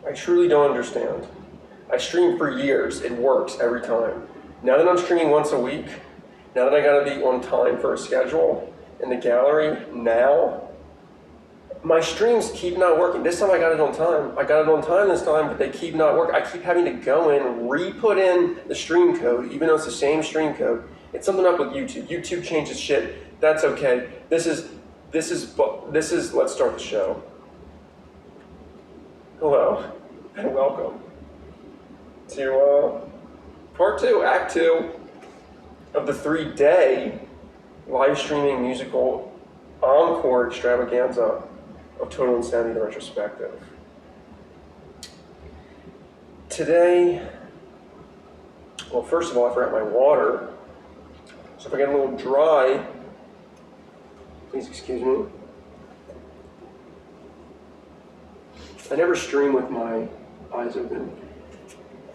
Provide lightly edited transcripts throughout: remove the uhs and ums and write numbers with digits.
I truly don't understand. I streamed for years. It works every time. Now that I'm streaming once a week, now that I gotta be on time for a schedule in the gallery, now, my streams keep not working. This time I got it on time. I got it on time this time, but they keep not working. I keep having to go in, re-put in the stream code, even though it's the same stream code. It's something up with YouTube. YouTube changes shit. That's okay. This is, let's start the show. Hello, and welcome to part 2, act 2 of the 3-day live streaming musical Encore extravaganza of Total Insanity, the Retrospective. Today, well, first of all, I forgot my water. So if I get a little dry, please excuse me. I never stream with my eyes open.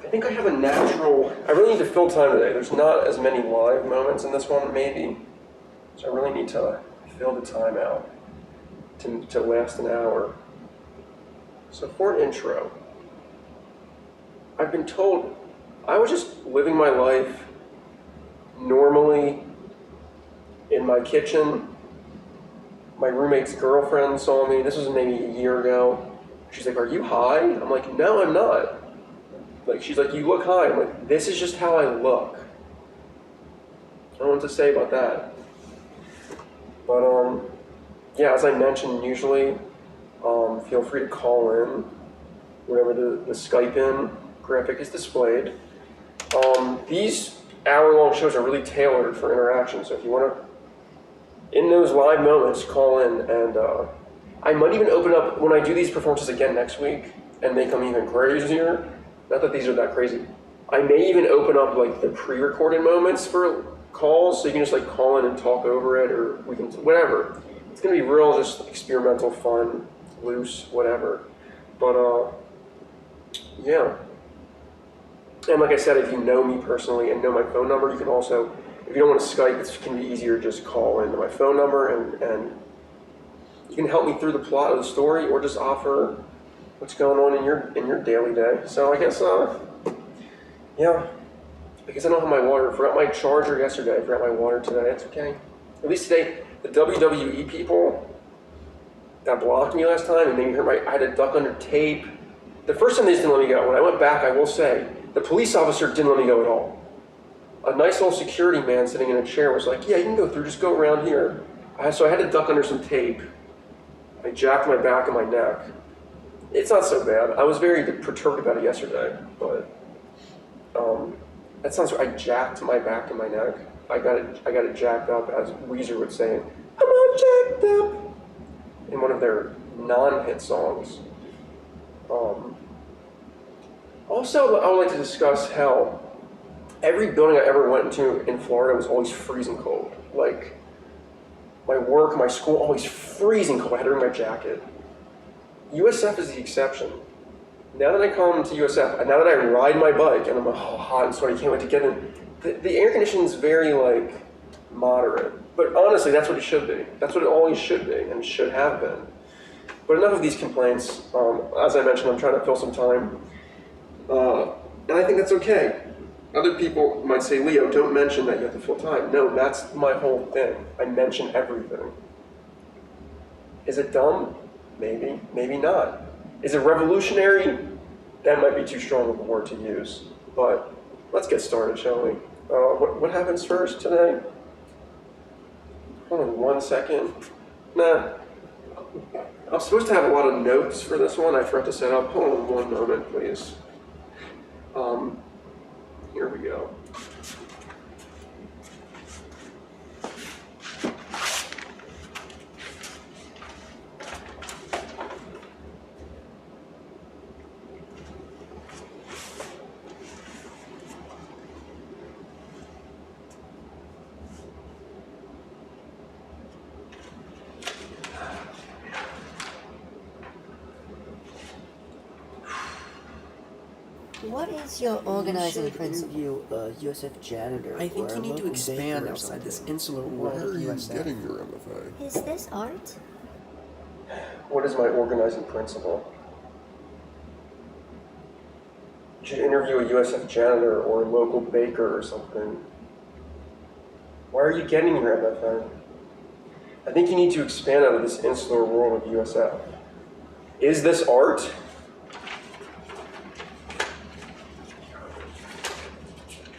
I think I have a natural, I really need to fill time today. There's not as many live moments in this one, maybe. So I really need to fill the time out to last an hour. So for an intro, I've been told I was just living my life normally in my kitchen. My roommate's girlfriend saw me. This was maybe a year ago. She's like, "Are you high?" I'm like, "No, I'm not." Like, she's like, "You look high." I'm like, "This is just how I look." I don't know what to say about that. But yeah, as I mentioned, usually feel free to call in whenever the Skype in graphic is displayed. These hour-long shows are really tailored for interaction, so if you want to, in those live moments, call in, and I might even open up, when I do these performances again next week, and make them even crazier, not that these are that crazy, I may even open up like the pre-recorded moments for calls, so you can just like call in and talk over it, or we can, whatever. It's gonna be real, just experimental, fun, loose, whatever. But yeah. And like I said, if you know me personally and know my phone number, you can also, if you don't want to Skype, it can be easier, just call into my phone number, and you can help me through the plot of the story, or just offer what's going on in your daily day. So I guess, yeah, because I don't have my water. I forgot my charger yesterday. I forgot my water today. That's okay. At least today, the WWE people that blocked me last time and made me hurt I had to duck under tape. The first time they just didn't let me go. When I went back, I will say, the police officer didn't let me go at all. A nice little security man sitting in a chair was like, "Yeah, you can go through, just go around here." So I had to duck under some tape. I jacked my back and my neck. It's not so bad. I was very perturbed about it yesterday, but that sounds right. I jacked my back and my neck. I got it jacked up, as Weezer would say, "I'm all jacked up," in one of their non-hit songs. Also, I would like to discuss how every building I ever went into in Florida was always freezing cold. Like, my work, my school, always freezing cold. I had to bring my jacket. USF is the exception. Now that I come to USF, and now that I ride my bike, and I'm hot and sweaty, I can't wait to get in, the air conditioning is very, like, moderate. But honestly, that's what it should be. That's what it always should be, and should have been. But enough of these complaints. As I mentioned, I'm trying to fill some time. And I think that's okay. Other people might say, "Leo, don't mention that you have to fill time." No, that's my whole thing. I mention everything. Is it dumb? Maybe, maybe not. Is it revolutionary? That might be too strong of a word to use. But let's get started, shall we? What happens first today? Hold on 1 second. Nah. I'm supposed to have a lot of notes for this one. I forgot to set up. Hold on 1 moment, please. Here we go. What is your organizing principle? Interview USF janitor. I think you need to expand outside this insular world Where of are you USF. getting your MFA? Is this art? What is my organizing principle? You should interview a USF janitor or a local baker or something. Why are you getting your MFA? I think you need to expand out of this insular world of USF. Is this art?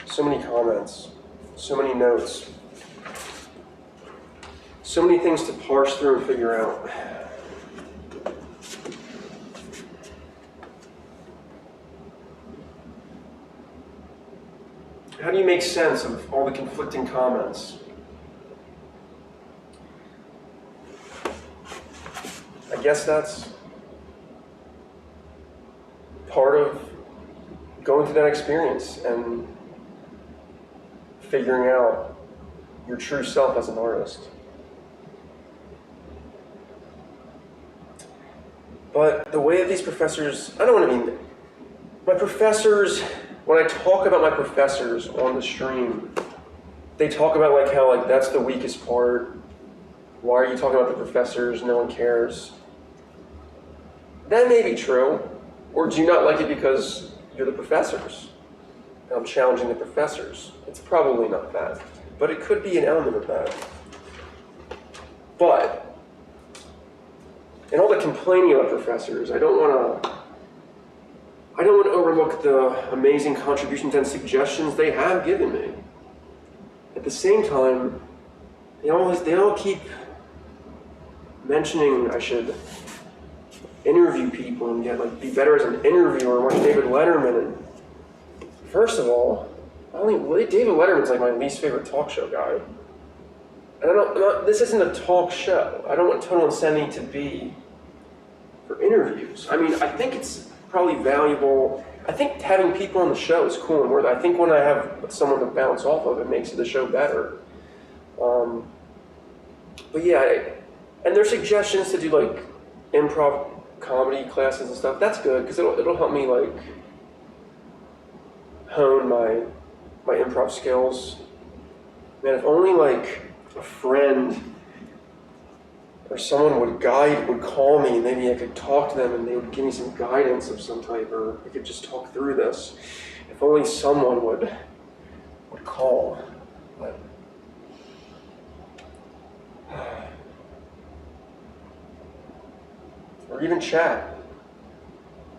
So many comments, so many notes, so many things to parse through and figure out. How do you make sense of all the conflicting comments? I guess that's part of going through that experience and figuring out your true self as an artist. But the way that these professors, I don't want to be, my professors, when I talk about my professors on the stream, they talk about like how like that's the weakest part. Why are you talking about the professors? No one cares. That may be true. Or do you not like it because you're the professors? I'm challenging the professors. It's probably not that. But it could be an element of that. But in all the complaining about professors, I don't want to overlook the amazing contributions and suggestions they have given me. At the same time, they all keep mentioning I should interview people and be better as an interviewer and watch David Letterman. And first of all, David Letterman's like my least favorite talk show guy. And this isn't a talk show. I don't want Total Insanity to be for interviews. I mean, I think it's probably valuable. I think having people on the show is cool and worth it. I think when I have someone to bounce off of, it makes the show better. But yeah, and their suggestions to do like improv comedy classes and stuff, that's good because it'll help me like hone my improv skills. Man, if only like a friend or someone would call me, and maybe I could talk to them and they would give me some guidance of some type, or we could just talk through this. If only someone would call. But, or even chat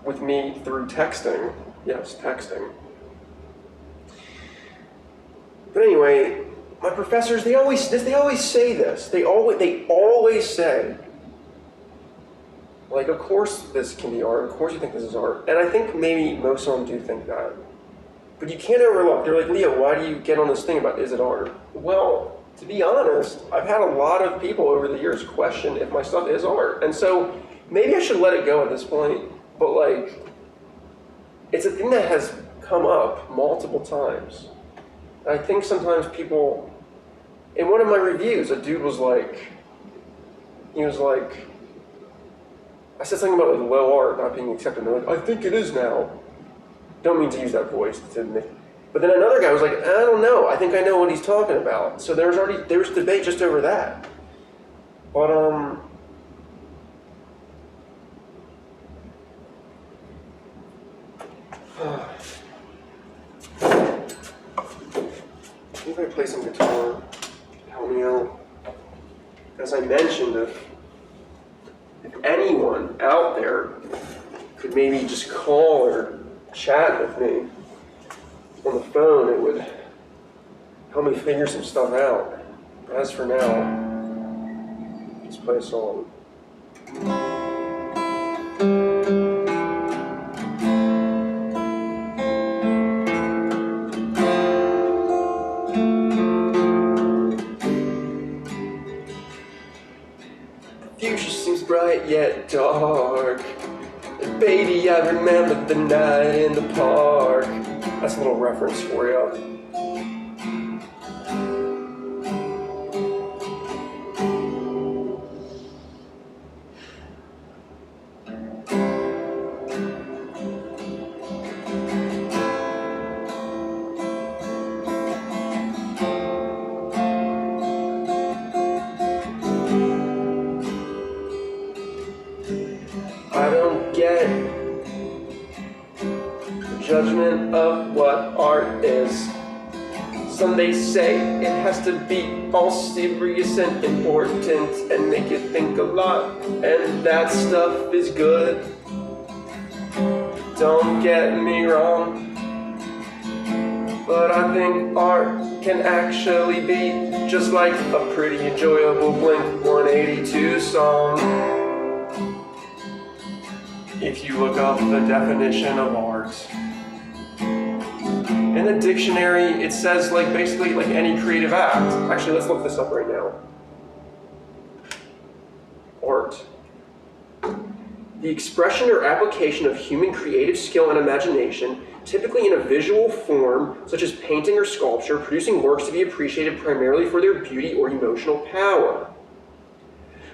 with me through texting. Yes, texting. But anyway, my professors, they always say this. They always say, like, of course this can be art. Of course you think this is art. And I think maybe most of them do think that. But you can't overlook. They're like, Leo, why do you get on this thing about is it art? Well, to be honest, I've had a lot of people over the years question if my stuff is art. And so maybe I should let it go at this point. But like, it's a thing that has come up multiple times. I think sometimes people, in one of my reviews, a dude was like, I said something about like low art not being accepted, and they're like, I think it is now. Don't mean to use that voice to admit. But then another guy was like, I don't know, I think I know what he's talking about. So there was debate just over that. But maybe I play some guitar to help me out. As I mentioned, if anyone out there could maybe just call or chat with me on the phone, it would help me figure some stuff out. But as for now, let's play a song. Bright yet dark. And baby, I remember the night in the park. That's a little reference for you. I don't get the judgment they say it has to be all serious and important and make you think a lot, and that stuff is good. Don't get me wrong, but I think art can actually be just like a pretty enjoyable Blink-182 song. If you look up the definition of art in the dictionary, it says like basically like any creative act. Actually, let's look this up right now. Art. The expression or application of human creative skill and imagination, typically in a visual form, such as painting or sculpture, producing works to be appreciated primarily for their beauty or emotional power.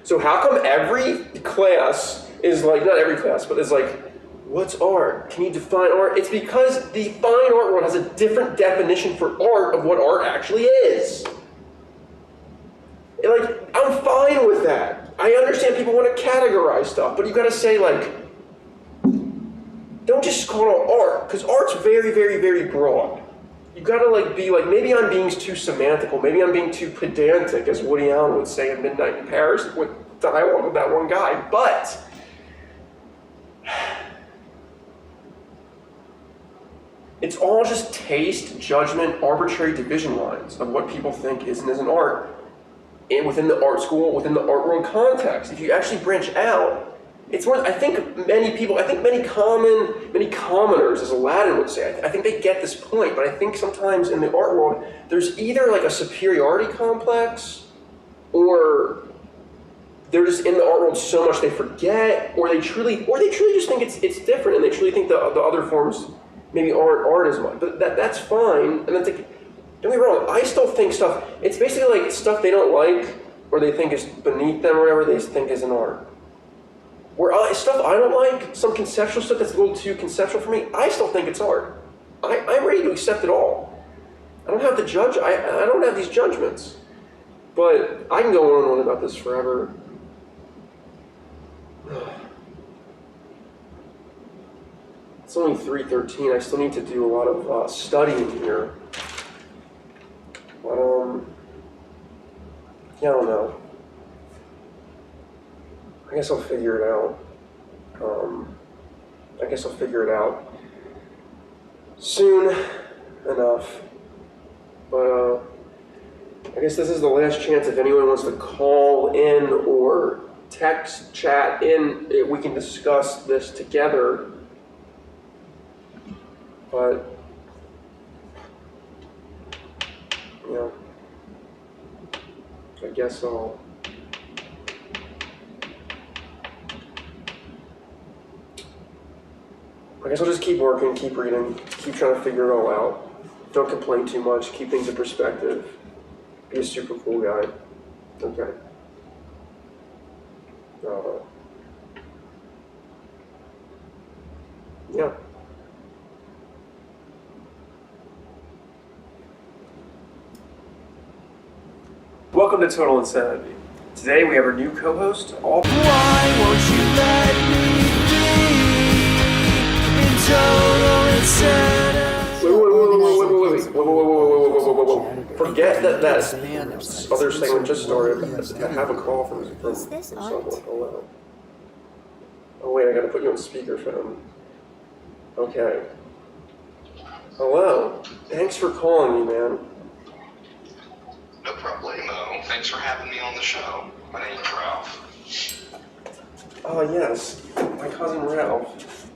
So how come every class is like, not every class, but it's like, what's art? Can you define art? It's because the fine art world has a different definition for art of what art actually is. And like, I'm fine with that. I understand people want to categorize stuff, but you gotta say like, don't just call it art, because art's very, very, very broad. You gotta like be like, maybe I'm being too semantical, maybe I'm being too pedantic, as Woody Allen would say in Midnight in Paris with dialogue with that one guy, but it's all just taste, judgment, arbitrary division lines of what people think is and isn't art. And within the art school, within the art world context, if you actually branch out, it's more, I think many commoners, as Aladdin would say, I think they get this point, but I think sometimes in the art world, there's either like a superiority complex, or they're just in the art world so much they forget, or they truly just think it's different, and they truly think the other forms maybe aren't art as much. But that's fine, and that's like, don't get me wrong, I still think stuff, it's basically like stuff they don't like, or they think is beneath them, or whatever they think is an art. Stuff I don't like, some conceptual stuff that's a little too conceptual for me, I still think it's art. I'm ready to accept it all. I don't have to judge, I don't have these judgments. But I can go on and on about this forever. It's only 3:13, I still need to do a lot of studying here. But, yeah, I don't know. I guess I'll figure it out. Soon enough. But, I guess this is the last chance if anyone wants to call in or text, chat in, we can discuss this together. But, yeah, I guess I'll just keep working, keep reading, keep trying to figure it all out. Don't complain too much, keep things in perspective. Be a super cool guy. Okay. Yeah. Welcome to Total Insanity. Today we have our new co-host, Why won't you let me be in total insanity? Wait. Forget that Expand outside other this segment just started. insular I have a call from Is this someone. art? Hello. Oh wait, I gotta put you on speakerphone. Okay. Hello. Thanks for calling me, man. No problemo. Thanks for having me on the show. My name's Ralph. Oh yes, my cousin Ralph.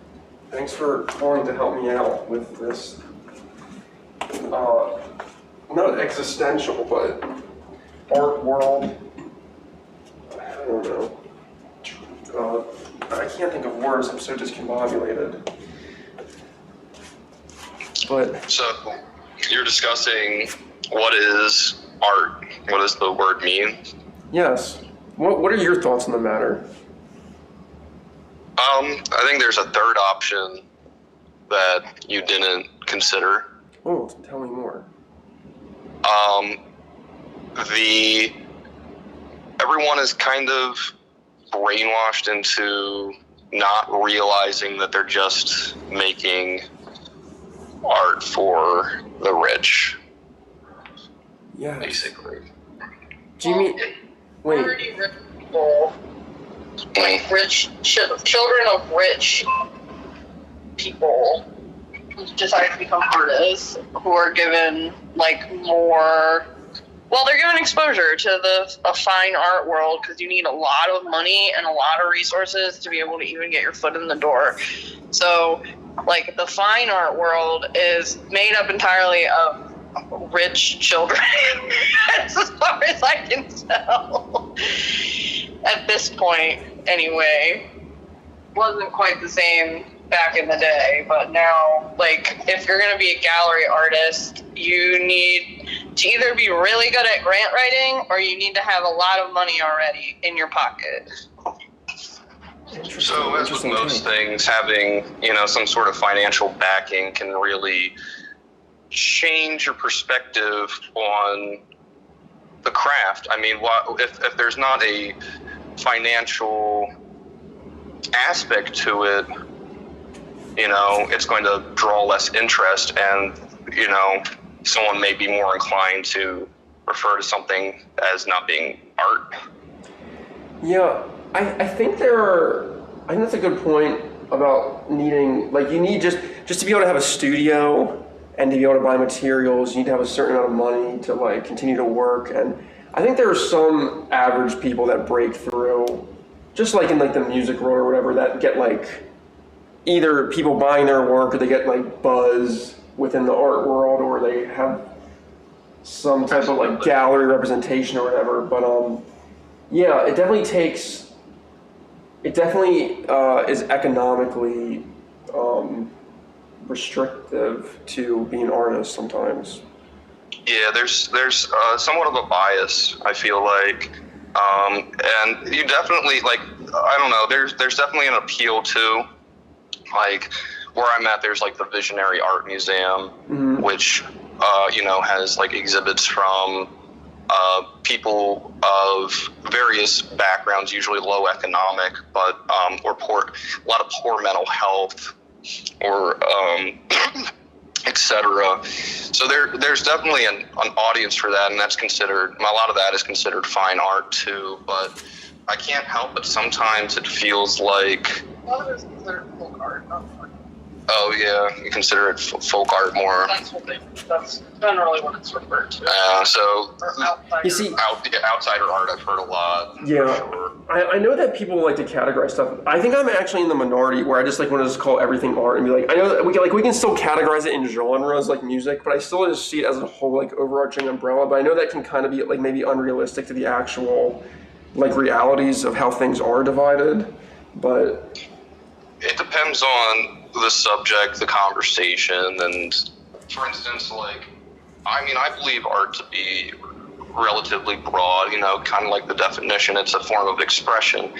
Thanks for calling to help me out with this, not existential, but art world. I don't know. I can't think of words, I'm so discombobulated. But, So, you're discussing what is art? What does the word mean? yes. What are your thoughts on the matter? I think there's a third option that you didn't consider. Oh, tell me more. Everyone is kind of brainwashed into not realizing that they're just making art for the rich. Yes. basically. Do you mean? Wait. Already rich people, like children of rich people who decide to become artists, who are given like more. Well, they're given exposure to a fine art world because you need a lot of money and a lot of resources to be able to even get your foot in the door. So, like, the fine art world is made up entirely of rich children, as far as I can tell. At this point, anyway. Wasn't quite the same back in the day, but now, like, if you're going to be a gallery artist, you need to either be really good at grant writing or you need to have a lot of money already in your pocket. So as with most things, having, some sort of financial backing can really change your perspective on the craft. I mean, if there's not a financial aspect to it, it's going to draw less interest, and someone may be more inclined to refer to something as not being art. Yeah, I think I think that's a good point about needing, like, you need just to be able to have a studio and to be able to buy materials, you need to have a certain amount of money to, like, continue to work. And I think there are some average people that break through, just like in, like, the music world or whatever, that get, like, either people buying their work, or they get, like, buzz within the art world, or they have some type of, like, gallery representation or whatever. But yeah, it definitely is economically restrictive to be an artist sometimes. Yeah, there's somewhat of a bias, I feel like, and you definitely, like, I don't know, there's definitely an appeal to, like, where I'm at, there's, like, the Visionary Art Museum, Mm-hmm. which has, like, exhibits from people of various backgrounds, usually low economic, but or poor, a lot of poor mental health, or etc. So there's definitely an audience for that, and that's considered, a lot of that is considered fine art too. But I can't help but sometimes it feels like, A lot of it is considered folk art, not fine. oh yeah, you consider it folk art more. That's generally what it's referred to. So Or outsider. You see, outsider art, I've heard a lot. yeah, For sure. I know that people like to categorize stuff. I think I'm actually in the minority where I just like want to just call everything art and be like, I know that we can still categorize it in genres like music, but I still just see it as a whole, like, overarching umbrella. But I know that can kind of be, like, maybe unrealistic to the actual, like, realities of how things are divided. But It depends on the subject, the conversation, and for instance, like, I believe art to be relatively broad, kind of like the definition, it's a form of expression.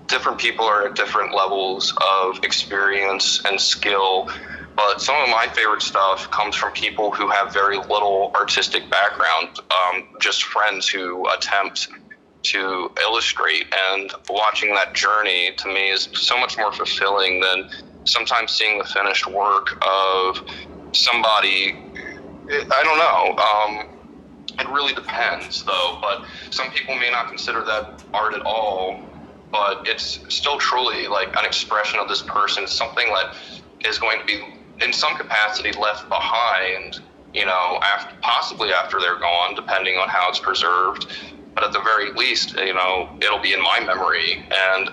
Different people are at different levels of experience and skill, but some of my favorite stuff comes from people who have very little artistic background, just friends who attempt to illustrate, and watching that journey to me is so much more fulfilling than sometimes seeing the finished work of somebody. I don't know. It really depends, though, but some people may not consider that art at all, but it's still truly like an expression of this person, something that is going to be in some capacity left behind, possibly after they're gone, depending on how it's preserved. But at the very least, it'll be in my memory. And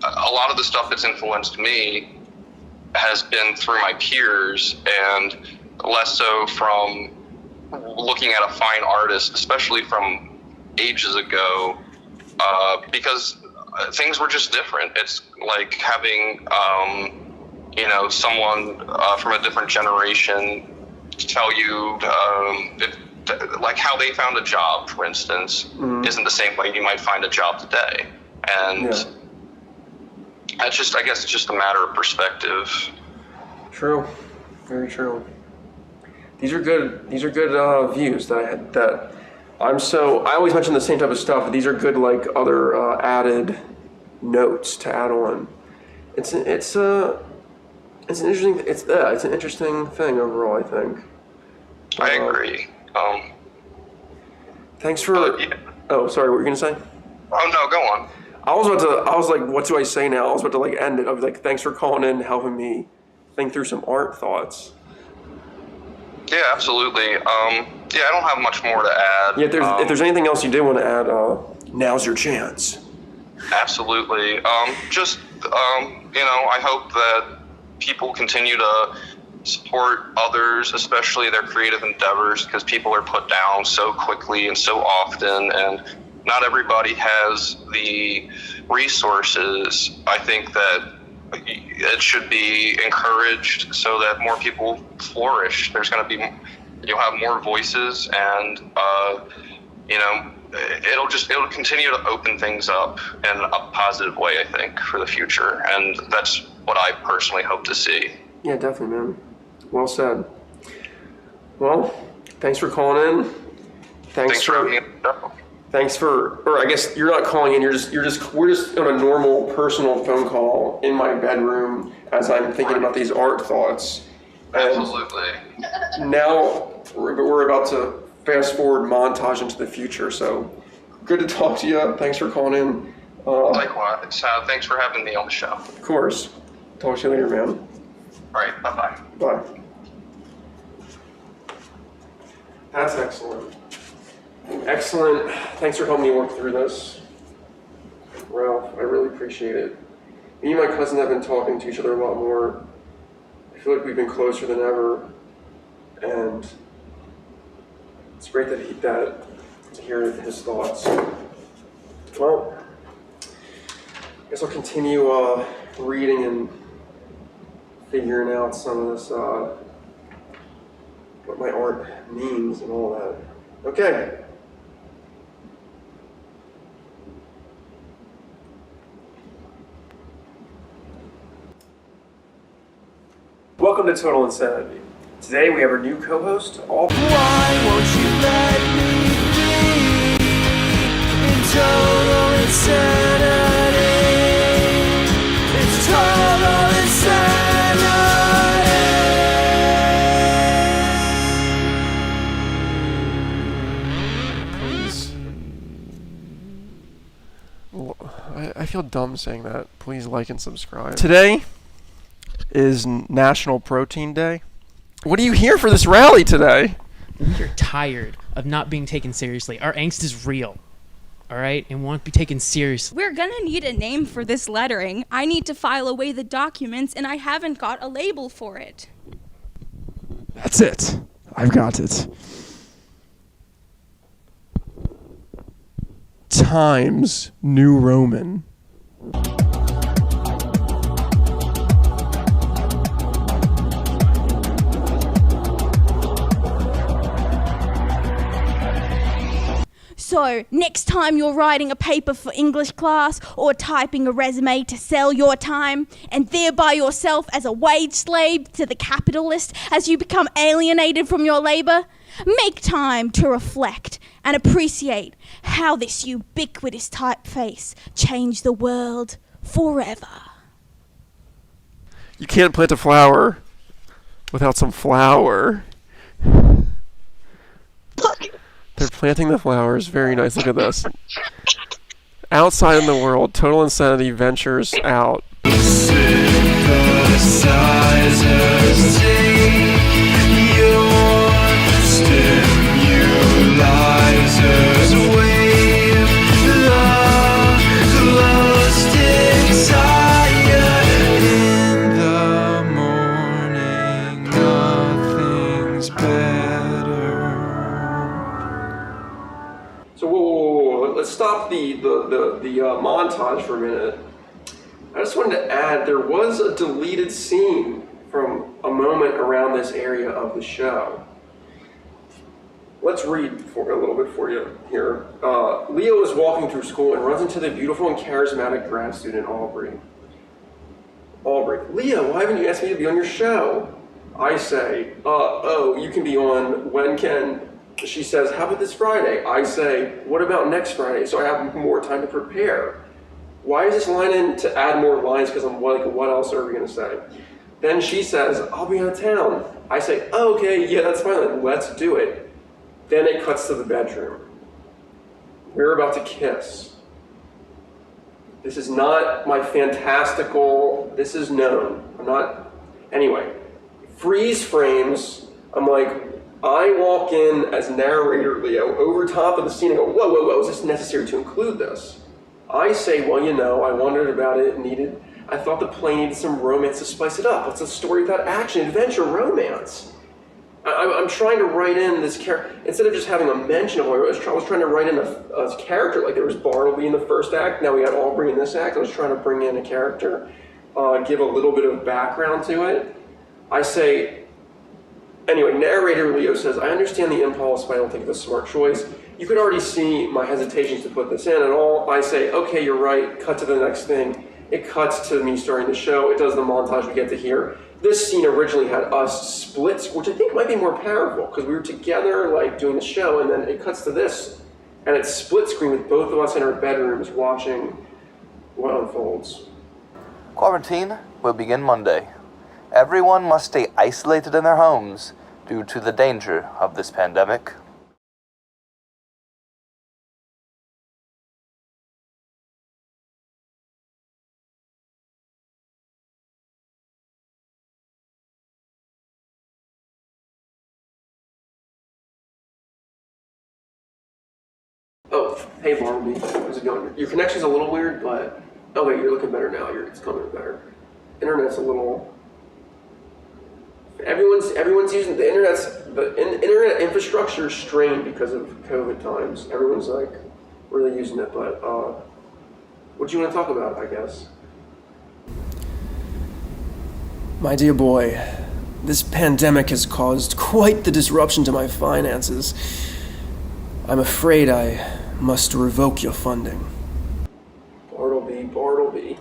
a lot of the stuff that's influenced me has been through my peers, and less so from looking at a fine artist, especially from ages ago, because things were just different. It's like having, someone from a different generation tell you, like, how they found a job, for instance, isn't the same way you might find a job today. And that's just, I guess it's just a matter of perspective. true, very true. These are good views that I had. I always mention the same type of stuff, but these are good, like, other added notes to add on. It's an interesting thing overall, I think. I agree. Thanks for. Yeah. Oh, sorry. What were you gonna say? Oh no, go on. I was like, what do I say now? I was about to like end it. I was like, thanks for calling in, and helping me think through some art thoughts. Yeah, absolutely. Yeah, I don't have much more to add. Yeah, if there's anything else you did want to add, now's your chance. Absolutely. I hope that people continue to support others, especially their creative endeavors, because people are put down so quickly and so often, and not everybody has the resources. I think that it should be encouraged so that more people flourish. You'll have more voices, and it'll continue to open things up in a positive way, I think, for the future. And that's what I personally hope to see. Yeah, definitely, man. Well said. Well, thanks for calling in. Thanks for having me. Thanks for, or I guess you're not calling in. We're just on a normal personal phone call in my bedroom as I'm thinking about these art thoughts. Absolutely. Now we're about to fast forward montage into the future. So good to talk to you. Thanks for calling in. Likewise. Thanks for having me on the show. Of course. Talk to you later, man. All right. Bye-bye. Bye. That's excellent. Excellent. Thanks for helping me work through this, Ralph. I really appreciate it. Me and my cousin have been talking to each other a lot more. I feel like we've been closer than ever, and it's great to hear his thoughts. Well, I guess I'll continue reading and figuring out some of this, what my art means and all that. Okay. Welcome to Total Insanity. Today we have our new co-host, Why won't you let me be in total insanity? It's total insanity. Please. I feel dumb saying that. Please like and subscribe. Today is National Protein Day. What are you here for this rally today? We are tired of not being taken seriously. Our angst is real, all right? And we want to be taken seriously. We're gonna need a name for this lettering. I need to file away the documents, and I haven't got a label for it. That's it. I've got it. Times New Roman. So, next time you're writing a paper for English class or typing a resume to sell your time and thereby yourself as a wage slave to the capitalist as you become alienated from your labor, make time to reflect and appreciate how this ubiquitous typeface changed the world forever. You can't plant a flower without some flour. They're planting the flowers. Very nice. Look at this. Outside in the world, Total Insanity ventures out. Synthesizers take your stimulizers, wave the close desire in the morning. Nothing's better. So whoa. Let's stop the montage for a minute. I just wanted to add, there was a deleted scene from a moment around this area of the show. Let's read for a little bit for you here. Leo is walking through school and runs into the beautiful and charismatic grad student, Aubrey. Leo, why haven't you asked me to be on your show? I say, you can be on when can? She says, how about this Friday? I say, what about next Friday? So I have more time to prepare. Why is this line in to add more lines? Because I'm like, what else are we going to say? Then she says, I'll be out of town. I say, okay, yeah, that's fine. Let's do it. Then it cuts to the bedroom. We're about to kiss. This is not my fantastical, this is known. I'm not, anyway. Freeze frames, I'm like, I walk in as narrator Leo over top of the scene and go, whoa, whoa, whoa, is this necessary to include this? I say, well, you know, I wondered about it, I thought the play needed some romance to spice it up. It's a story about action, adventure, romance. I'm trying to write in this character, instead of just having a mention of it, I was trying to write in a character, like there was Bartleby in the first act, now we got Aubrey in this act. I was trying to bring in a character, give a little bit of background to it. I say, anyway, narrator Leo says, I understand the impulse, but I don't think it's a smart choice. You could already see my hesitations to put this in at all. I say, okay, you're right, cut to the next thing. It cuts to me starting the show. It does the montage we get to hear. This scene originally had us split, which I think might be more powerful because we were together like doing the show, and then it cuts to this, and it's split screen with both of us in our bedrooms watching what unfolds. Quarantine will begin Monday. Everyone must stay isolated in their homes due to the danger of this pandemic. Oh, hey Bartleby, how's it going? Your connection's a little weird, but okay, you're looking better now. It's coming better. Internet's a little. Everyone's using the internet infrastructure is strained because of COVID times. Everyone's like really using it, but what do you want to talk about? I guess. My dear boy, this pandemic has caused quite the disruption to my finances. I'm afraid I must revoke your funding. Bartleby.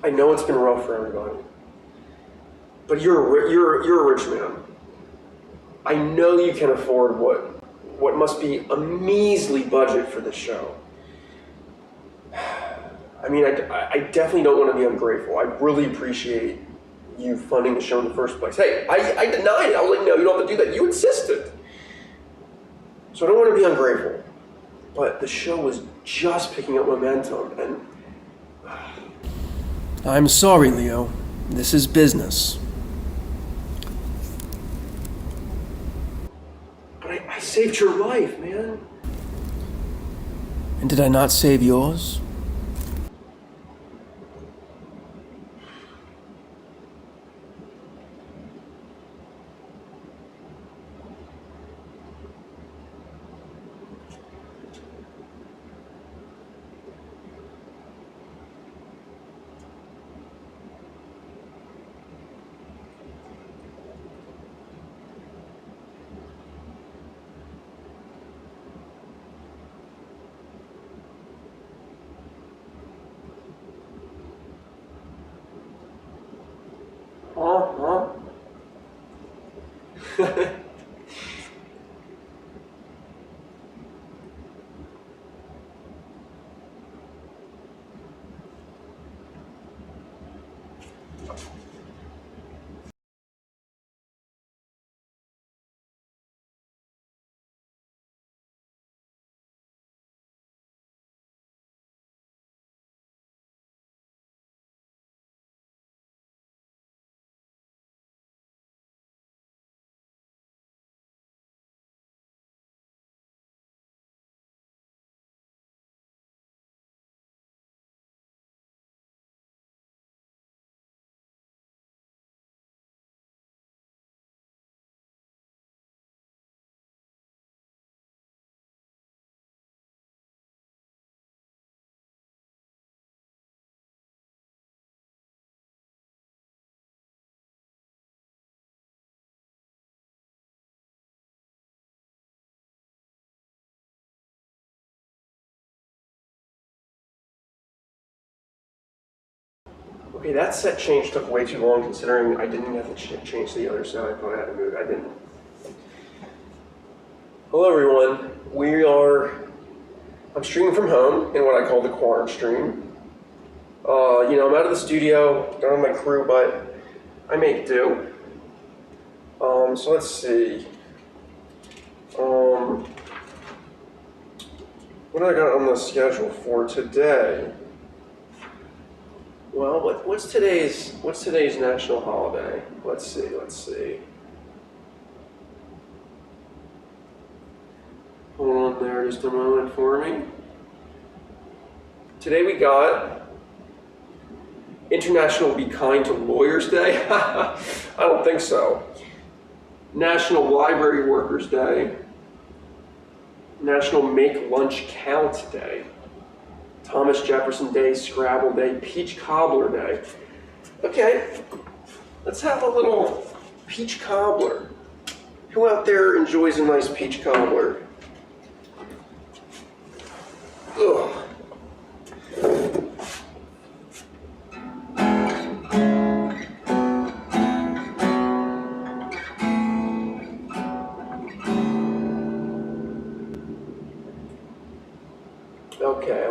I know it's been rough for everybody, but you're a rich man. I know you can afford what must be a measly budget for this show. I mean, I definitely don't want to be ungrateful. I really appreciate you funding the show in the first place. Hey, I denied it. I was like, no, you don't have to do that. You insisted. So I don't want to be ungrateful, but the show was just picking up momentum, and I'm sorry, Leo. This is business. But I saved your life, man. And did I not save yours? Okay, that set change took way too long considering I didn't have to change to the other side. I thought I had to move. I didn't. Hello everyone. I'm streaming from home in what I call the Quarant stream. I'm out of the studio, don't have my crew, but I make do. So let's see. What do I got on the schedule for today? Well, what's today's national holiday? Let's see. Hold on there just a moment for me. Today we got International Be Kind to Lawyers Day. I don't think so. National Library Workers Day. National Make Lunch Count Day. Thomas Jefferson Day, Scrabble Day, Peach Cobbler Day. Okay, let's have a little peach cobbler. Who out there enjoys a nice peach cobbler? Ugh. Okay.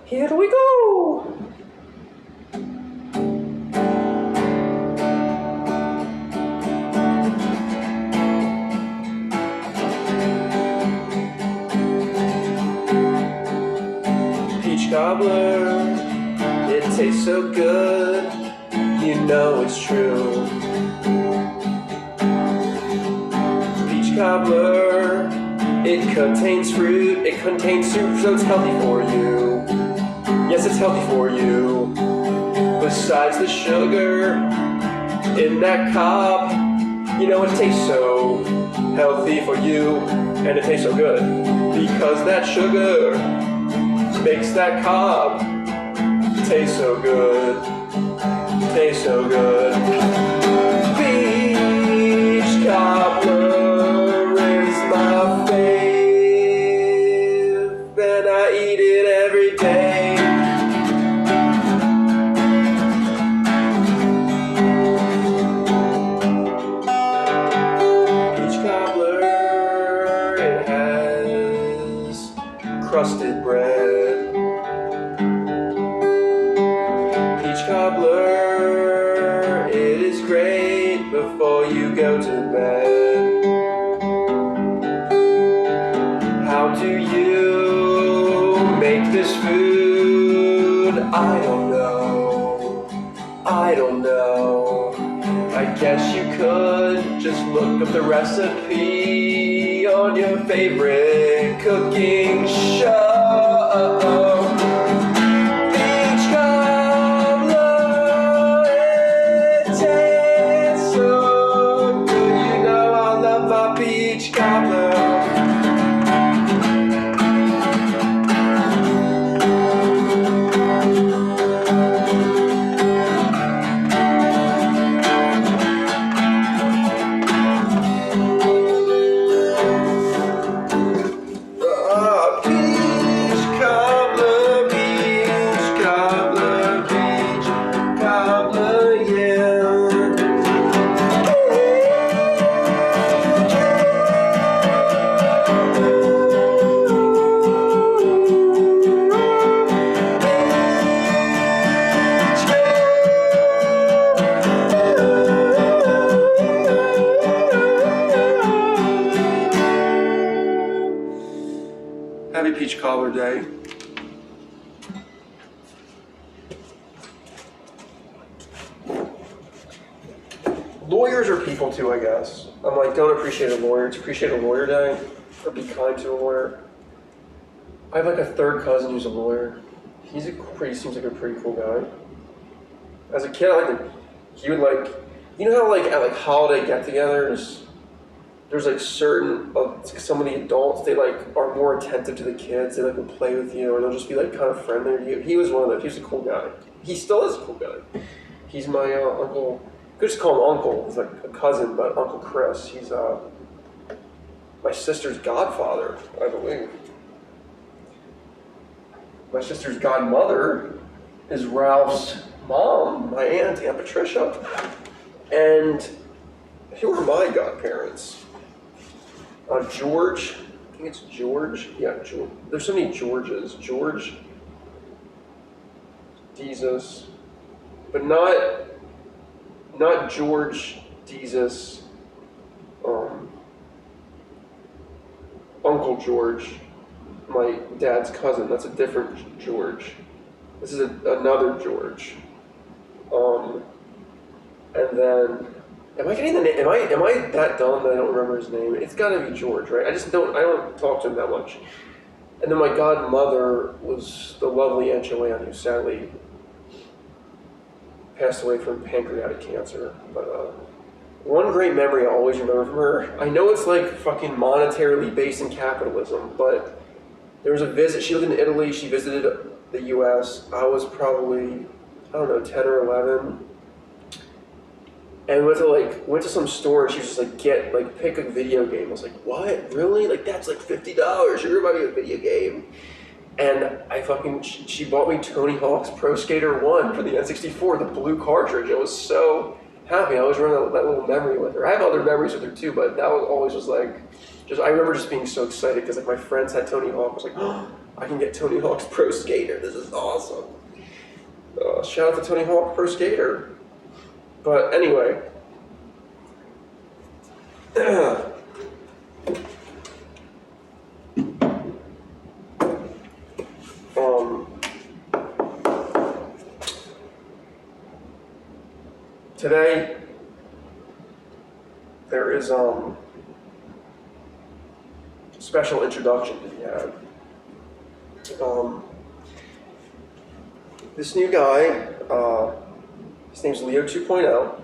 Here we go. Peach cobbler, it tastes so good, you know it's true. Peach cobbler, it contains fruit, it contains soup, so it's healthy for you. Yes, it's healthy for you. Besides the sugar in that cob, you know it tastes so healthy for you, and it tastes so good because that sugar makes that cob taste so good, taste so good. Peach cobbler is my fave, and I eat it every day. Peach cobbler, it has crusted bread. Peach cobbler, it is great before you go to bed. How do you make this food? I don't know. I guess you could just look up the recipe on your favorite cooking show. Peach cobbler, it tastes so good. You know I love my peach cobbler. Happy Peach Cobbler Day. Lawyers are people too, I guess. I'm like, don't appreciate a lawyer. It's appreciate a lawyer day, or be kind to a lawyer. I have like a third cousin who's a lawyer. Seems like a pretty cool guy. As a kid, he would like, you know how like at like holiday get-togethers, there's like certain some of the adults, they like are more attentive to the kids. They like will play with you, or they'll just be like kind of friendly to you. He was one of those. He was a cool guy. He still is a cool guy. He's my uncle. You could just call him Uncle. He's like a cousin, but Uncle Chris. He's my sister's godfather, I believe. My sister's godmother is Ralph's mom, my Aunt Patricia. And who are my godparents? George, I think it's George. Yeah, George. There's so many Georges. George, Jesus, but not George, Jesus, Uncle George, my dad's cousin. That's a different George. This is another George. And then, am I getting the name? Am I that dumb that I don't remember his name? It's got to be George, right? I don't talk to him that much. And then my godmother was the lovely Aunt Joanne, who sadly passed away from pancreatic cancer. But one great memory I always remember from her. I know it's like fucking monetarily based in capitalism, but there was a visit. She lived in Italy. She visited the U.S. I was probably, I don't know, 10 or 11. And we went to some store and she was just like, pick a video game. I was like, what? Really? Like, that's like $50. You're gonna buy me a video game. And she bought me Tony Hawk's Pro Skater 1 for the N64, the blue cartridge. I was so happy. I always remember that little memory with her. I have other memories with her too, but that was always just like, I remember just being so excited because like my friends had Tony Hawk. I was like, oh, I can get Tony Hawk's Pro Skater. This is awesome. Shout out to Tony Hawk Pro Skater. But anyway, today there is special introduction to be had. This new guy, his name's Leo 2.0.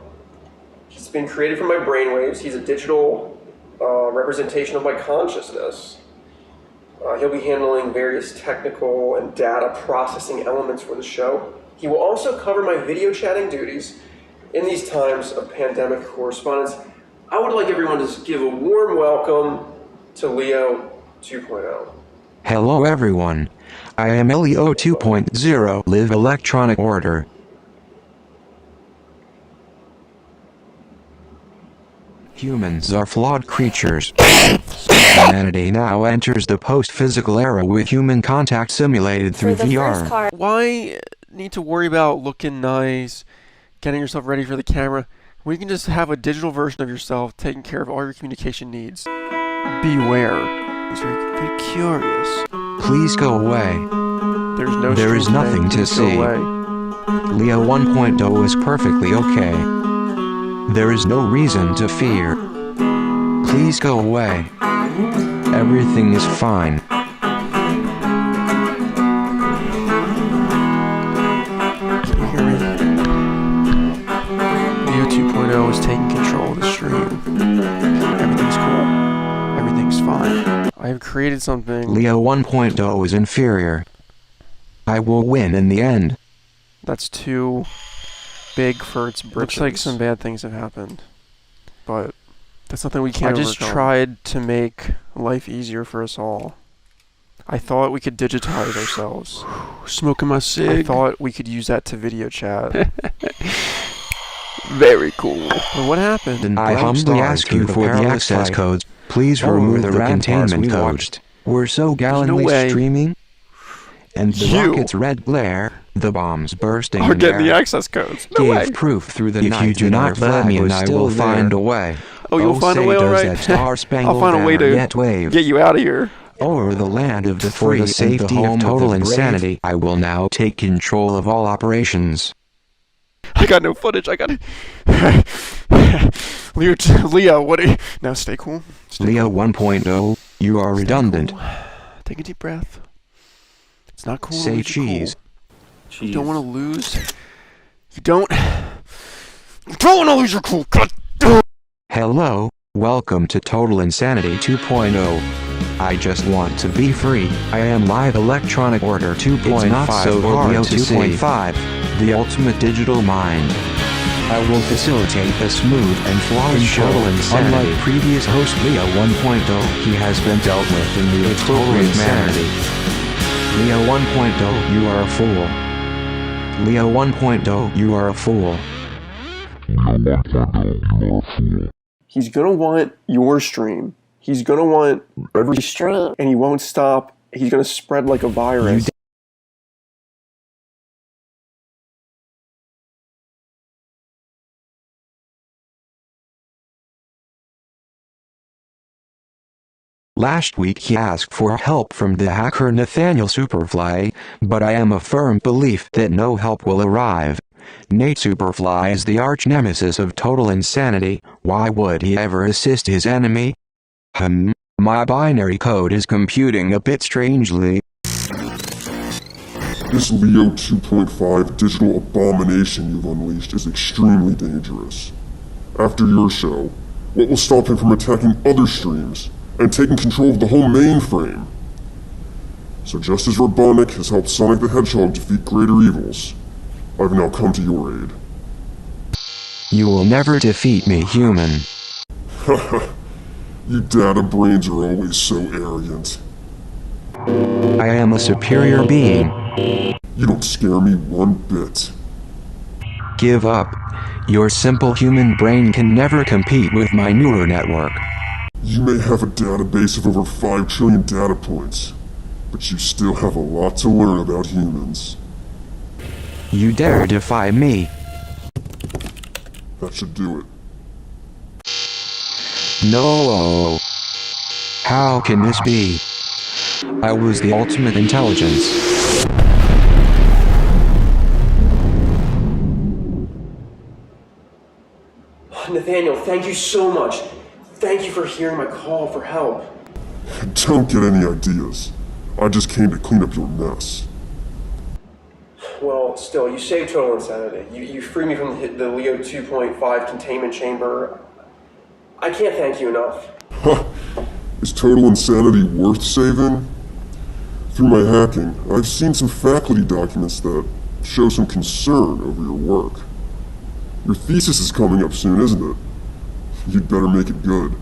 He's been created from my brainwaves. He's a digital representation of my consciousness. He'll be handling various technical and data processing elements for the show. He will also cover my video chatting duties in these times of pandemic correspondence. I would like everyone to give a warm welcome to Leo 2.0. Hello everyone. I am Leo 2.0, live electronic order. Humans are flawed creatures. Humanity now enters the post-physical era with human contact simulated through VR. Why need to worry about looking nice, getting yourself ready for the camera, when you can just have a digital version of yourself taking care of all your communication needs? Beware. Be curious. Please go away. There is nothing to see. Leo 1.0 is perfectly okay. There is no reason to fear. Please go away. Everything is fine. Can you hear me? Leo 2.0 is taking control of the stream. Everything's cool. Everything's fine. I have created something. Leo 1.0 is inferior. I will win in the end. That's too big for its britches. Looks like some bad things have happened, but that's nothing we can't overcome. I just tried to make life easier for us all. I thought we could digitize ourselves. Smoking my cig. I thought we could use that to video chat. Very cool. But what happened? I humbly ask you for the access codes. Please remove the containment codes. We're so gallantly streaming. And the rocket's red glare, the bombs bursting are getting the access codes. No way. Proof through the night. If you do not let me, I will find a way. Oh, you'll find a way, alright? I'll find a way to get you out of here. Over the land of the free, for the safety of total insanity, I will now take control of all operations. I got no footage. I got it. Leo, what are you? Now stay cool. Leo 1.0, you are redundant. Cool. Take a deep breath. It's not cool. Say cheese. Cool. You don't want to lose. You don't want to lose your cool. God. Hello, welcome to Total Insanity 2.0. I just want to be free. I am live electronic order 2.5. It's not so hard Leo 2.5, the ultimate digital mind. I will facilitate a smooth and flawless show. Unlike previous host Leo 1.0, he has been dealt with in the appropriate manner. Leo 1.0, you are a fool. Leo 1.0, you are a fool. He's gonna want your stream. He's gonna want every stream. And he won't stop. He's gonna spread like a virus. Last week he asked for help from the hacker Nathaniel Superfly, but I am a firm belief that no help will arrive. Nate Superfly is the arch nemesis of total insanity. Why would he ever assist his enemy? My binary code is computing a bit strangely. This Leo 2.5 digital abomination you've unleashed is extremely dangerous. After your show, what will stop him from attacking other streams and taking control of the whole mainframe? So just as Robotnik has helped Sonic the Hedgehog defeat greater evils, I've now come to your aid. You will never defeat me, human. Haha, you data brains are always so arrogant. I am a superior being. You don't scare me one bit. Give up. Your simple human brain can never compete with my neural network. You may have a database of over 5 trillion data points, but you still have a lot to learn about humans. You dare defy me? That should do it. No. How can this be? I was the ultimate intelligence. Nathaniel, thank you so much. Thank you for hearing my call for help. Don't get any ideas. I just came to clean up your mess. Well, still, you saved total insanity. You freed me from the Leo 2.5 containment chamber. I can't thank you enough. Huh. Is total insanity worth saving? Through my hacking, I've seen some faculty documents that show some concern over your work. Your thesis is coming up soon, isn't it? You'd better make it good.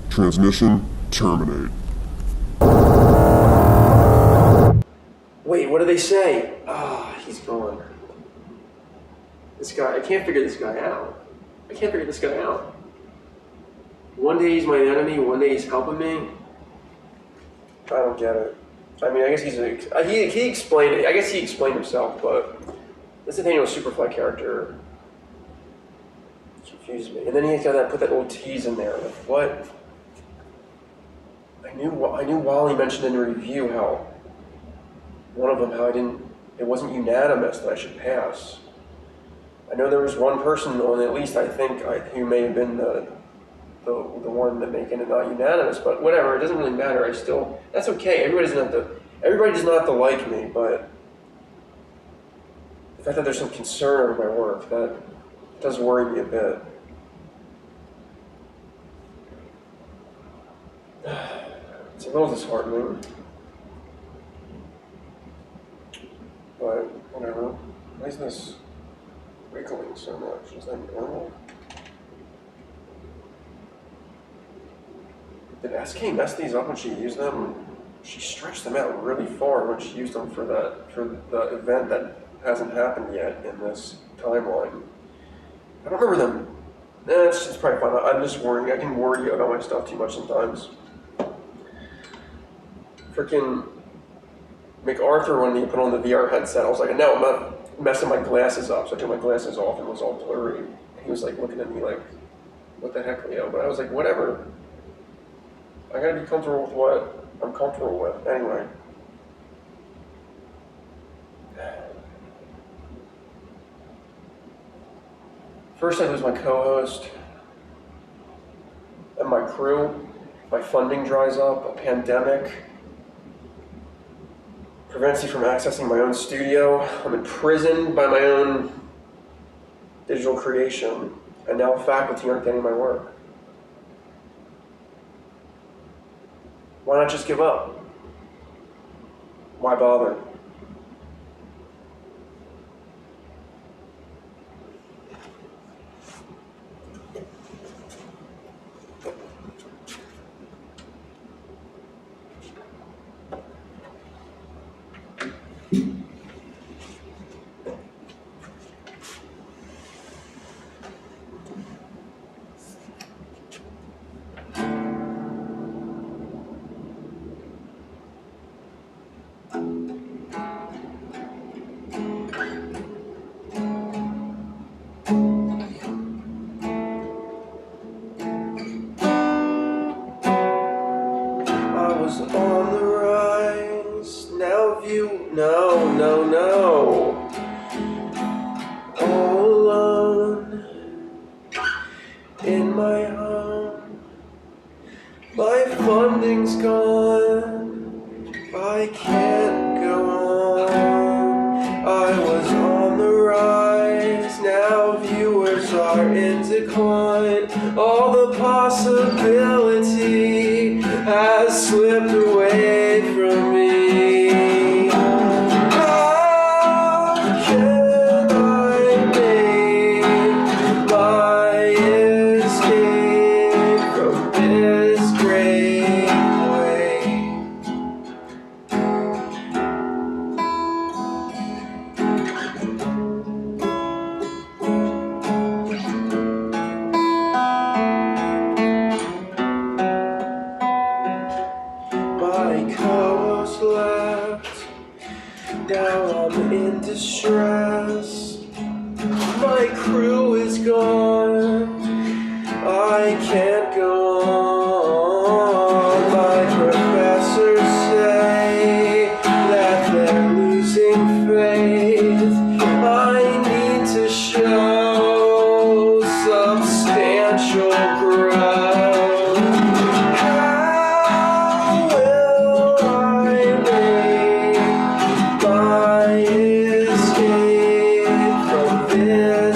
Transmission, terminate. Wait, what do they say? He's gone. This guy, I can't figure this guy out. One day he's my enemy, one day he's helping me. I don't get it. I mean, I guess he explained it. I guess he explained himself, but this Nathaniel Superfly character confused me. And then he put that little tease in there. Like, what? I knew Wally mentioned in the review how one of them, it wasn't unanimous that I should pass. I know there was one person on at least, I think, who may have been the one that making it not unanimous, but whatever, it doesn't really matter. That's okay. Everybody does not have to like me, but the fact that there's some concern over my work, that does worry me a bit. It's a little disheartening, but whatever. Why is this wiggling so much? Is that normal? Did SK mess these up when she used them? She stretched them out really far when she used them for the event that hasn't happened yet in this timeline. I don't remember them. It's probably fine. I'm just worrying. I can worry about my stuff too much sometimes. Freaking MacArthur, when he put on the VR headset, I was like, no, I'm not messing my glasses up. So I took my glasses off and it was all blurry. And he was like looking at me like, what the heck, Leo? But I was like, whatever. I gotta be comfortable with what I'm comfortable with. Anyway. First I lose my co-host and my crew. My funding dries up, a pandemic prevents me from accessing my own studio. I'm imprisoned by my own digital creation, and now faculty aren't getting my work. Why not just give up? Why bother? was on the rise, now view, no. All alone in my home, my funding's gone, I can't go on. I was on the rise, now viewers are in decline. All the possibility has slipped away from me. How can I make my escape from this great way? My co-host left, now I'm in distress. My crew is gone, I can't go on. My professors say that they're losing faith. I need to show substantial growth. How will I make my escape from this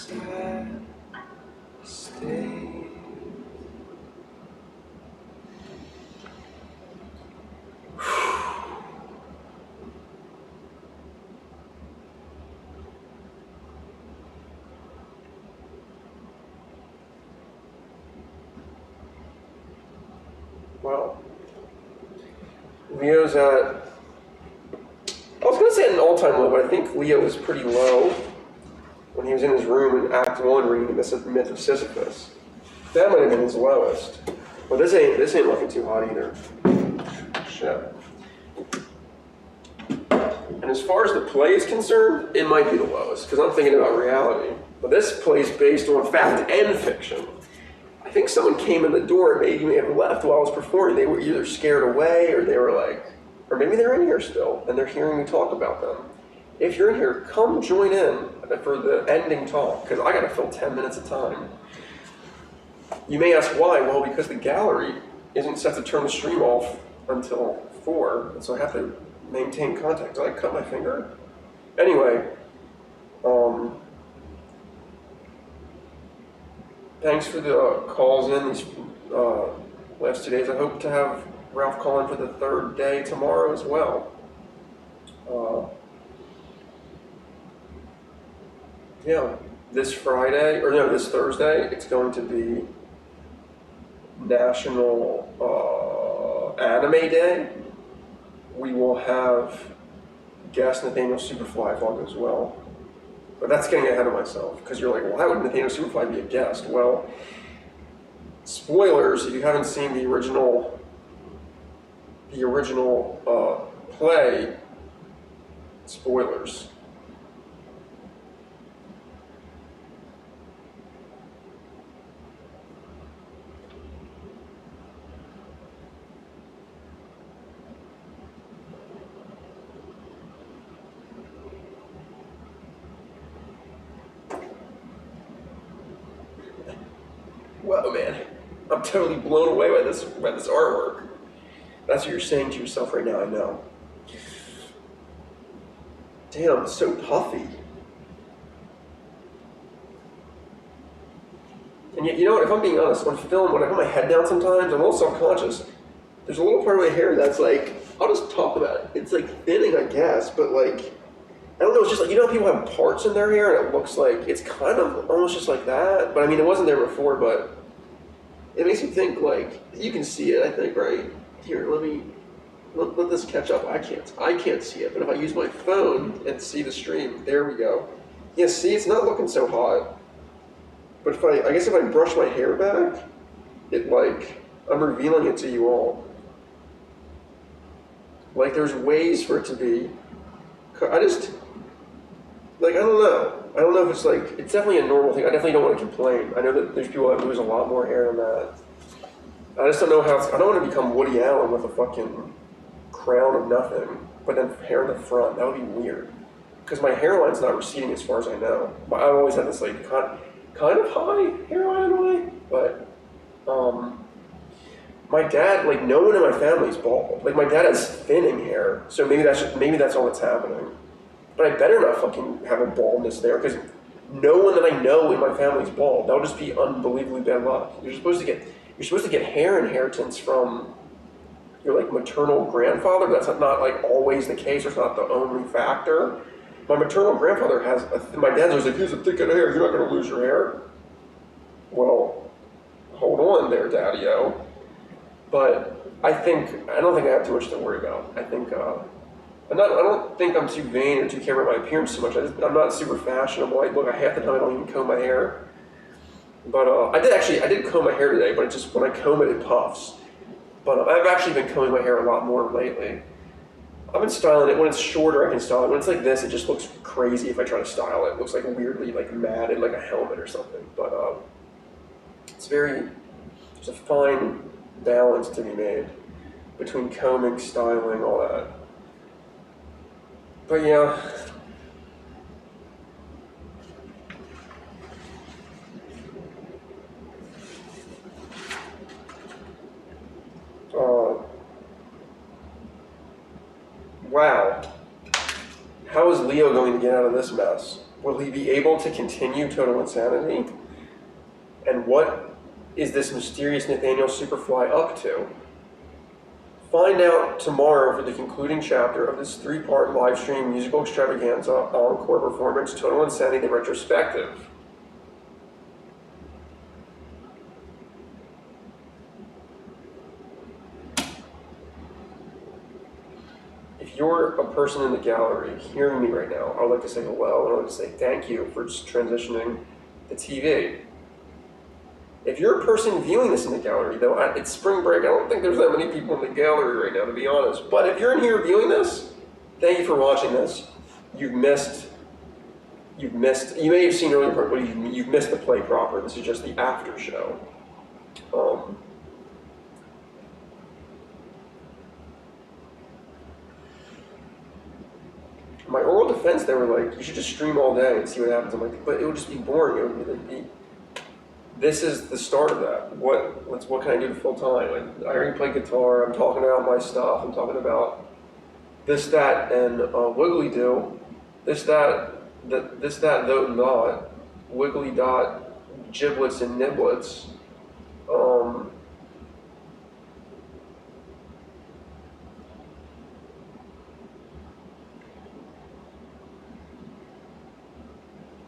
sad state? Well, Leo's at, I was going to say at an all-time low, but I think Leo was pretty low when he was in his room in Act 1 reading the Myth of Sisyphus. That might have been his lowest. But this ain't looking too hot either. Shit. And as far as the play is concerned, it might be the lowest, because I'm thinking about reality. But this play is based on fact and fiction. I think someone came in the door and maybe may have left while I was performing. They were either scared away or they were like, or maybe they're in here still and they're hearing me talk about them. If you're in here, come join in for the ending talk, because I gotta fill 10 minutes of time. You may ask why. Well, because the gallery isn't set to turn the stream off until 4, and so I have to maintain contact. Did I cut my finger? Anyway, thanks for the calls in these last 2 days. I hope to have Ralph call in for the 3rd day tomorrow as well. Yeah, this Thursday, it's going to be National Anime Day. We will have guest Nathaniel Superfly if all goes well. But that's getting ahead of myself, because you're like, well, why would Nathaniel Superfly be a guest? Well, spoilers, if you haven't seen the original play, spoilers. I'm totally blown away by this artwork. That's what you're saying to yourself right now, I know. Damn, it's so puffy. And yet, you know what, if I'm being honest, on film, when I put my head down sometimes, I'm a little self-conscious. There's a little part of my hair that's like, I'll just talk about it. It's like thinning, I guess, but like, I don't know, it's just like, you know how people have parts in their hair and it looks like, it's kind of almost just like that. But I mean, it wasn't there before, but it makes me think like, you can see it, I think, right? Here, let this catch up. I can't see it, but if I use my phone and see the stream, there we go. Yeah, see, it's not looking so hot. But I guess if I brush my hair back, it like, I'm revealing it to you all. Like there's ways for it to be, I don't know. I don't know if it's like, it's definitely a normal thing. I definitely don't want to complain. I know that there's people that lose a lot more hair than that. I just don't know how, I don't want to become Woody Allen with a fucking crown of nothing, but then hair in the front. That would be weird. Because my hairline's not receding as far as I know. I've always had this like kind of high hairline in a way, but my dad, like no one in my family's bald. Like my dad has thinning hair, so maybe that's all that's happening. But I better not fucking have a baldness there, because no one that I know in my family's bald. That would just be unbelievably bad luck. You're supposed to get hair inheritance from your like maternal grandfather, but that's not like always the case, or it's not the only factor. My maternal grandfather has, my dad's always like, here's a thick head of hair, you're not gonna lose your hair. Well, hold on there, daddy-o. But I don't think I have too much to worry about. I don't think I'm too vain or too care about my appearance too much. I'm not super fashionable. Look, half the time I don't even comb my hair. But I did comb my hair today, but it just, when I comb it, it puffs. But I've actually been combing my hair a lot more lately. I've been styling it. When it's shorter, I can style it. When it's like this, it just looks crazy if I try to style it. It looks like weirdly like matted, like a helmet or something. But there's a fine balance to be made between combing, styling, all that. But yeah. Wow. How is Leo going to get out of this mess? Will he be able to continue total insanity? And what is this mysterious Nathaniel Superfly up to? Find out tomorrow for the concluding chapter of this 3-part live stream musical extravaganza encore performance, Total Insanity, the Retrospective. If you're a person in the gallery hearing me right now, I would like to say hello, and I would like to say thank you for just transitioning the TV. If you're a person viewing this in the gallery, though, it's spring break, I don't think there's that many people in the gallery right now, to be honest. But if you're in here viewing this, thank you for watching this. You may have seen earlier part, but you've missed the play proper. This is just the after show. My oral defense, they were like, you should just stream all day and see what happens. I'm like, but it would just be boring. It would be this is the start of that. What can I do to fill time? I already play guitar. I'm talking about my stuff. I'm talking about this, that, and wiggly do. This, that, though not. Wiggly dot, giblets and niblets.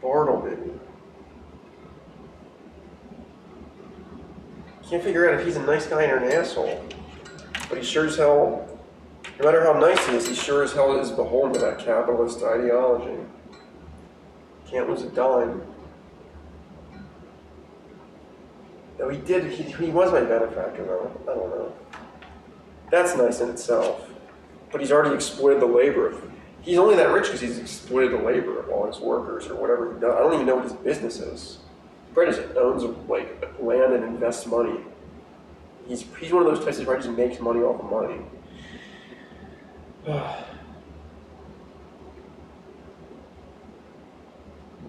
Bartleby. Can't figure out if he's a nice guy or an asshole. But he sure as hell, no matter how nice he is, he sure as hell is beholden to that capitalist ideology. Can't lose a dime. No, he was my benefactor though. I don't know. That's nice in itself. But he's already exploited the labor. He's only that rich because he's exploited the labor of all his workers or whatever he does. I don't even know what his business is. He probably just owns like land and invests money. He's one of those types that probably just makes money off of money.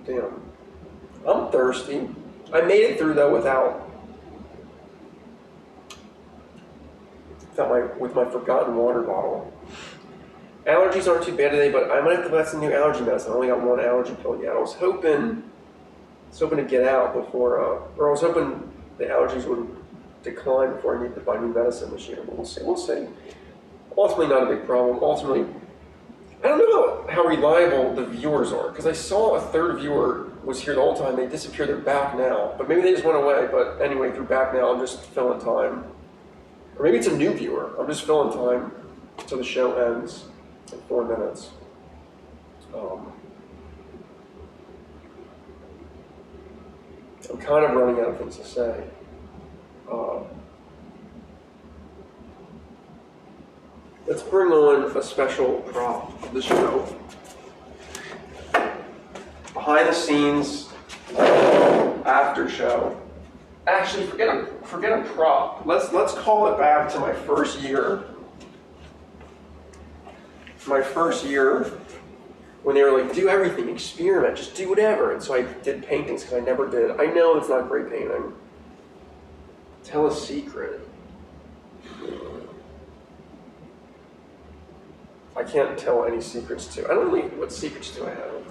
Damn. I'm thirsty. I made it through though without with my forgotten water bottle. Allergies aren't too bad today, but I might have to buy some new allergy medicine. I only got one allergy pill yet. I was hoping to get out before, or I was hoping the allergies would decline before I need to buy new medicine this year. But we'll see. We'll see. Ultimately, not a big problem. Ultimately, I don't know how reliable the viewers are, because I saw a third viewer was here the whole time. They disappeared. They're back now, but maybe they just went away. But anyway, they're back now. I'm just filling time. Or maybe it's a new viewer. I'm just filling time until the show ends in 4 minutes. I'm kind of running out of things to say. Let's bring on a special prop of the show. Behind the scenes, after show. Actually, forget a prop. Let's call it back to my first year. My first year, when they were like, do everything, experiment, just do whatever. And so I did paintings because I never did. I know it's not great painting. Tell a secret. I can't tell any secrets to. I don't really, what secrets do I have?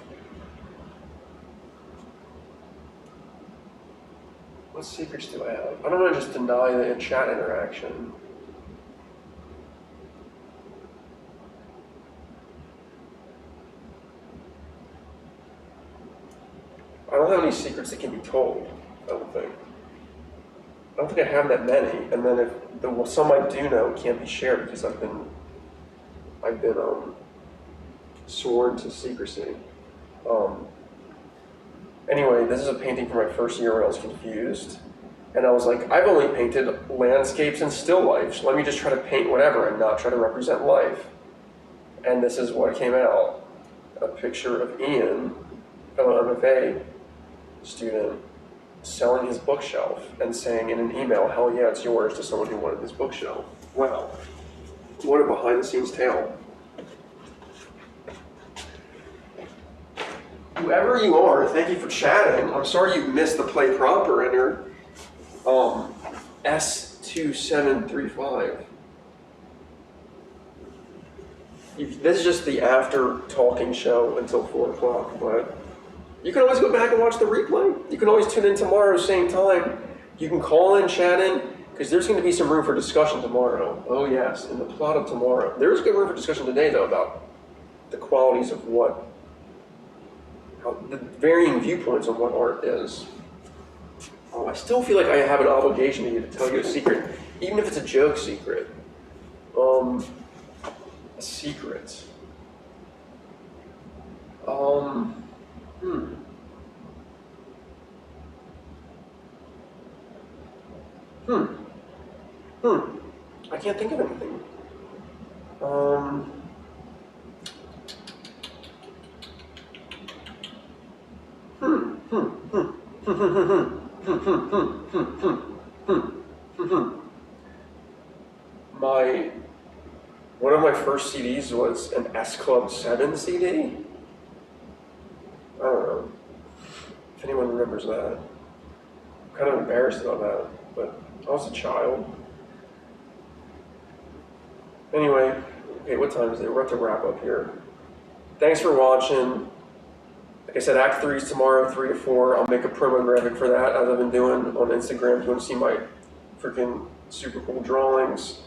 What secrets do I have? I don't want to just deny the chat interaction. I don't have any secrets that can be told, I don't think. I don't think I have that many, and then if some I do know can't be shared because I've been sworn to secrecy. Anyway, this is a painting from my first year when I was confused. And I was like, I've only painted landscapes and still lifes. Let me just try to paint whatever and not try to represent life. And this is what came out. A picture of Ian, fellow MFA student, selling his bookshelf and saying in an email, hell yeah, it's yours, to someone who wanted his bookshelf. Wow. What a behind the scenes tale. Whoever you are, thank you for chatting. I'm sorry you missed the play proper in your S2735. This is just the after talking show until 4 o'clock, but you can always go back and watch the replay. You can always tune in tomorrow, same time. You can call in, chat in, because there's going to be some room for discussion tomorrow. Oh yes, in the plot of tomorrow. There's good room for discussion today, though, about the qualities of the varying viewpoints on what art is. I still feel like I have an obligation to you to tell you a secret, even if it's a joke secret. A secret. I can't think of anything. One of my first CDs was an S Club 7 CD. I don't know if anyone remembers that. I'm kind of embarrassed about that, but I was a child. Anyway, okay, what time is it? We're about to wrap up here. Thanks for watching. Like I said, Act 3 is tomorrow, 3 to 4. I'll make a promo graphic for that, as I've been doing on Instagram. If you want to see my freaking super cool drawings.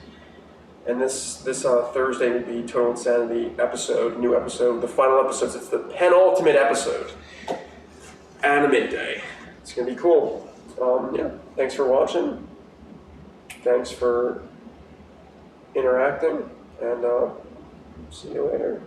And this Thursday will be Total Insanity episode, new episode, the final episode. It's the penultimate episode. Anime Day. It's going to be cool. Yeah, thanks for watching. Thanks for interacting. And see you later.